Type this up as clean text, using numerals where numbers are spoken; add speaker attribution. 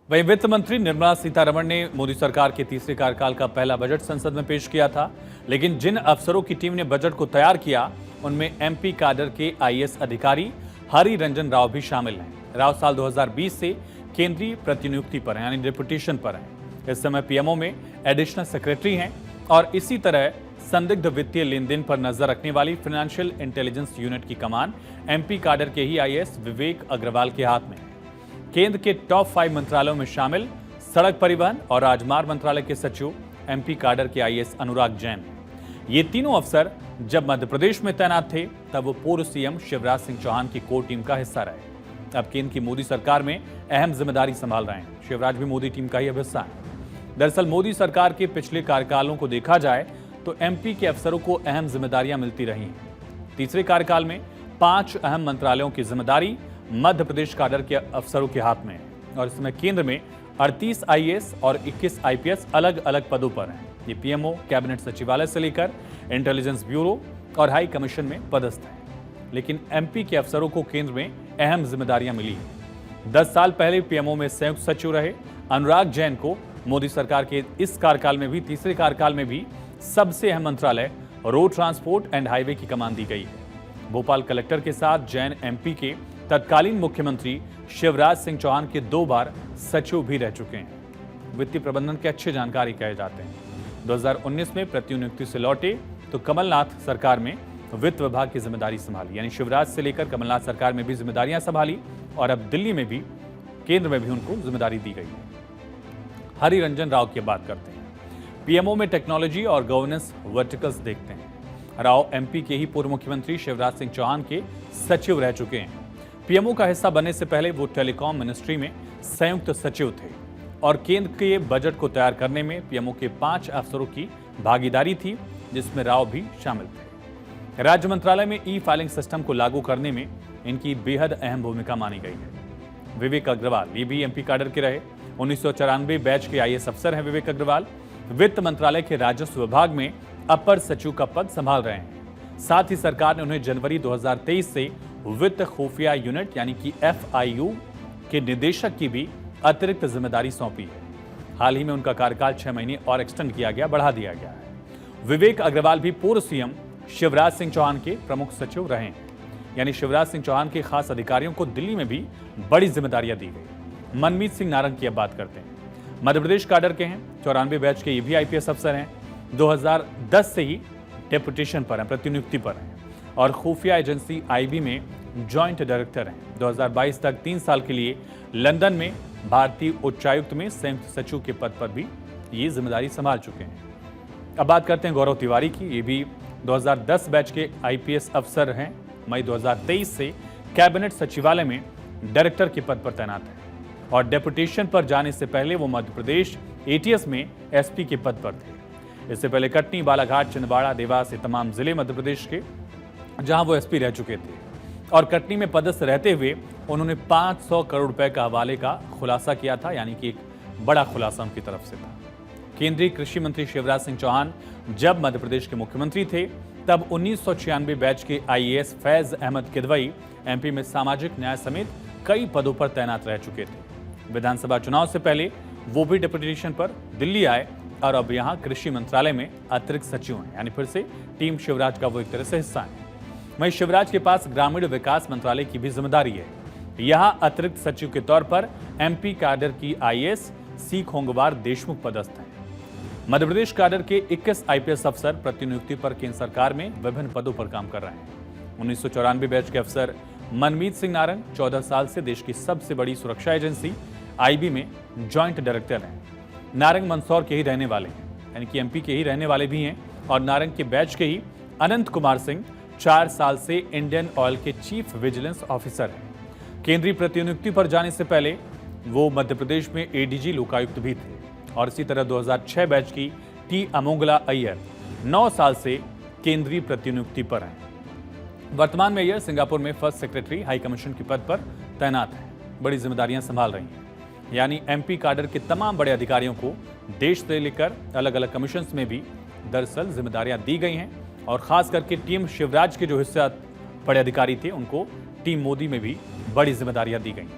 Speaker 1: वहीं वित्त मंत्री निर्मला सीतारमण ने मोदी सरकार के तीसरे कार्यकाल का पहला बजट संसद में पेश किया था। लेकिन जिन अफसरों की टीम ने बजट को तैयार किया उनमें एमपी कैडर के आईएएस अधिकारी हरि रंजन राव भी शामिल हैं। राव साल 2020 से केंद्रीय प्रतिनियुक्ति पर हैं, यानी डिप्यूटेशन पर हैं। इस समय पीएमओ में एडिशनल सेक्रेटरी हैं और इसी तरह संदिग्ध वित्तीय लेन देन पर नजर रखने वाली फाइनेंशियल इंटेलिजेंस यूनिट की कमान एमपी कैडर के ही आईएएस विवेक अग्रवाल के हाथ में है। केंद्र के टॉप 5 मंत्रालयों में शामिल सड़क परिवहन और राजमार्ग मंत्रालय के सचिव एमपी कैडर के आईएएस अनुराग जैन। ये तीनों अफसर जब मध्य प्रदेश में तैनात थे तब वो पूर्व सीएम शिवराज सिंह चौहान की कोर टीम का हिस्सा रहे। अब केंद्र की मोदी सरकार में अहम जिम्मेदारी संभाल रहे हैं। शिवराज भी मोदी टीम का ही अब हिस्सा है। दरअसल मोदी सरकार के पिछले कार्यकालों को देखा जाए तो एमपी के अफसरों को अहम जिम्मेदारियां मिलती रही हैं। तीसरे कार्यकाल में 5 अहम मंत्रालयों की जिम्मेदारी मध्य प्रदेश कैडर के अफसरों के हाथ में है और इसमें केंद्र में 38 आईएएस और 21 आईपीएस अलग अलग पदों पर हैं। ये पीएमओ, कैबिनेट सचिवालय से लेकर इंटेलिजेंस ब्यूरो और हाई कमीशन में पदस्थ हैं। लेकिन एमपी के अफसरों को केंद्र में अहम जिम्मेदारियां मिली हैं। 10 साल पहले पीएमओ में संयुक्त सचिव रहे अनुराग जैन को मोदी सरकार के इस कार्यकाल में भी, तीसरे कार्यकाल में भी सबसे अहम मंत्रालय रोड ट्रांसपोर्ट एंड हाईवे की कमान दी गई है। भोपाल कलेक्टर के साथ जैन एमपी के तत्कालीन मुख्यमंत्री शिवराज सिंह चौहान के 2 बार सचिव भी रह चुके हैं। वित्तीय प्रबंधन के अच्छे जानकारी कहे जाते हैं। 2019 में प्रतिनियुक्ति से लौटे तो कमलनाथ सरकार में वित्त विभाग की जिम्मेदारी संभाली, यानी शिवराज से लेकर कमलनाथ सरकार में भी जिम्मेदारियां संभाली और अब दिल्ली में भी, केंद्र में भी उनको जिम्मेदारी दी गई है। हरि रंजन राव की बात करते हैं। पीएमओ में टेक्नोलॉजी और गवर्नेंस वर्टिकल्स देखते हैं। राव एमपी के ही पूर्व मुख्यमंत्री शिवराज सिंह चौहान के सचिव रह चुके हैं। पीएमओ का हिस्सा बनने से पहले वो टेलीकॉम मिनिस्ट्री में संयुक्त सचिव थे और केंद्र के बजट को तैयार करने में पीएमओ के 5 अफसरों की भागीदारी थी, जिसमें राव भी शामिल थे। राज्य मंत्रालय में ई फाइलिंग सिस्टम को लागू करने में इनकी बेहद अहम भूमिका मानी गई है। विवेक अग्रवाल ये भी एमपी कैडर के रहे। 1994 बैच के आईएएस अफसर हैं विवेक अग्रवाल। वित्त मंत्रालय के राजस्व विभाग में अपर सचिव का पद संभाल रहे हैं। साथ ही सरकार ने उन्हें जनवरी 2023 से वित्त खुफिया यूनिट यानी कि FIU के निदेशक की भी अतिरिक्त जिम्मेदारी सौंपी है। हाल ही में उनका कार्यकाल 6 महीने और एक्सटेंड किया गया, बढ़ा दिया गया है। विवेक अग्रवाल भी पूर्व सीएम शिवराज सिंह चौहान के प्रमुख सचिव रहे हैं, यानी शिवराज सिंह चौहान के खास अधिकारियों को दिल्ली में भी बड़ी जिम्मेदारियां दी गई। मनमीत सिंह नारंग की अब बात करते हैं। मध्य प्रदेश कैडर के हैं। 94 बैच के ये भी आईपीएस अफसर हैं। 2010 से ही डेपुटेशन पर हैं, प्रतिनियुक्ति पर हैं और खुफिया एजेंसी IB में जॉइंट डायरेक्टर हैं। 2022 तक 3 साल के लिए लंदन में भारतीय उच्चायुक्त में संयुक्त सचिव के पद पर भी ये जिम्मेदारी संभाल चुके हैं। अब बात करते हैं गौरव तिवारी की। ये भी 2010 बैच के आईपीएस अफसर हैं। मई 2023 से कैबिनेट सचिवालय में डायरेक्टर के पद पर तैनात हैं और डेपुटेशन पर जाने से पहले वो मध्य प्रदेश ATS में SP के पद पर थे। इससे पहले कटनी, बालाघाट, छिंदवाड़ा, देवास ये तमाम जिले मध्य प्रदेश के, जहां वो SP रह चुके थे और कटनी में पदस्थ रहते हुए उन्होंने 500 करोड़ रुपए का हवाले का खुलासा किया था, यानी कि एक बड़ा खुलासा उनकी तरफ से था। केंद्रीय कृषि मंत्री शिवराज सिंह चौहान जब मध्य प्रदेश के मुख्यमंत्री थे तब 1996 बैच के IAS फैज अहमद किदवई MP में सामाजिक न्याय समेत कई पदों पर तैनात रह चुके थे। विधानसभा चुनाव से पहले वो भी डेपुटेशन पर दिल्ली आए और अब यहाँ कृषि मंत्रालय में अतिरिक्त सचिव हैं, यानी फिर से टीम शिवराज का वो एक तरह से हिस्सा है। वहीं शिवराज के पास ग्रामीण विकास मंत्रालय की भी जिम्मेदारी है। यहाँ अतिरिक्त सचिव के तौर पर एमपी कैडर की IAS सी खोंगवार देशमुख पदस्थ हैं। मध्य प्रदेश कैडर के 21 आईपीएस अफसर प्रतिनियुक्ति पर केंद्र सरकार में विभिन्न पदों पर काम कर रहे हैं। 1994 बैच के अफसर मनमीत सिंह नारंग 14 साल से देश की सबसे बड़ी सुरक्षा एजेंसी IB में जॉइंट डायरेक्टर हैं। नारंग मंदसौर के ही रहने वाले हैं, यानी कि MP के ही रहने वाले भी हैं और नारंग के बैच के ही अनंत कुमार सिंह 4 साल से इंडियन ऑयल के चीफ विजिलेंस ऑफिसर हैं। केंद्रीय प्रतिनियुक्ति पर जाने से पहले वो मध्य प्रदेश में ADG लोकायुक्त भी थे और इसी तरह 2006 बैच की T अमोंगला अय्यर 9 साल से केंद्रीय प्रतिनियुक्ति पर हैं। वर्तमान में अय्यर सिंगापुर में फर्स्ट सेक्रेटरी हाई कमीशन के पद पर तैनात हैं। बड़ी जिम्मेदारियां संभाल रही हैं, यानी MP कैडर के तमाम बड़े अधिकारियों को देश से लेकर अलग अलग कमीशंस में भी दरअसल जिम्मेदारियां दी गई हैं और खास करके टीम शिवराज के जो हिस्सा बड़े अधिकारी थे उनको टीम मोदी में भी बड़ी जिम्मेदारियां दी गई हैं।